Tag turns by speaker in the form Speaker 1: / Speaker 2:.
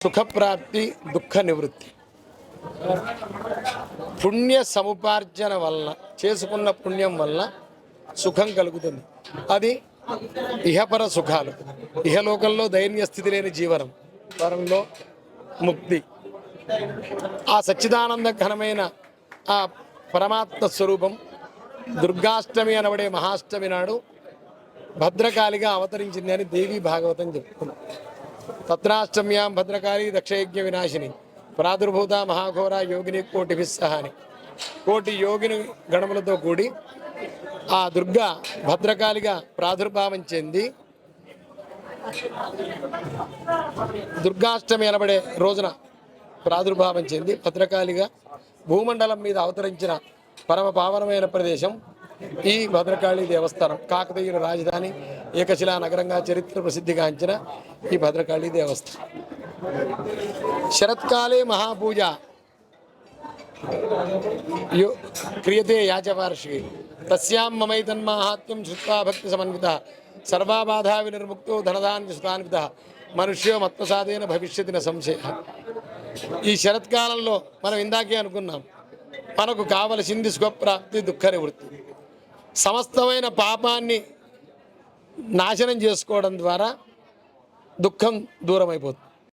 Speaker 1: సుఖప్రాప్తి దుఃఖ నివృత్తి. పుణ్య సముపార్జన వలన చేసుకున్న పుణ్యం వలన సుఖం కలుగుతుంది. అది ఇహపర సుఖాలు. ఇహలోకంలో దైన్య స్థితి లేని జీవనం, పరంలో ముక్తి. ఆ సచ్చిదానంద ఘనమైన ఆ పరమాత్మ స్వరూపం దుర్గాష్టమి అనబడే మహాష్టమి నాడు భద్రకాళిగా అవతరించింది అని దేవి భాగవతం చెప్తుంది. తత్రాష్టమ్యాం భద్రకాళి దక్షయజ్ఞ వినాశిని ప్రాదుర్భూత మహాఘోర యోగిని కోటి విస్సహాని. కోటి యోగిని గణములతో కూడి ఆ దుర్గా భద్రకాళిగా ప్రాదుర్భావం చెంది దుర్గాష్టమి అనబడే రోజున ప్రాదుర్భావం చెంది భద్రకాళిగా భూమండలం మీద అవతరించిన పరమ పావనమైన ప్రదేశం ఈ భద్రకాళి దేవస్థానం. కాకతీయుల రాజధాని, ఏకశిలా నగరంగా చరిత్ర ప్రసిద్ధిగాంచిన ఈ భద్రకాళి దేవస్థానం. శరత్కాలే మహాపూజ క్రియతే యాచవార్షికి తస్యాం మమైతన్మాహాత్మ్యం శ్రుత్వా భక్తి సమన్విత సర్వాబాధా వినిర్ముక్తో ధనదాన్య సుతాన్విత మనుష్యో మత్ప్రసాదేన భవిష్యతి న సంశయ. ఈ శరత్కాలంలో మనం ఇందాకే అనుకున్నాం, మనకు కావలసింది సుఖప్రాప్తి దుఃఖ నివృత్తి. సమస్తమైన పాపాన్ని నాశనం చేసుకోవడం ద్వారా దుఃఖం దూరం అయిపోతుంది.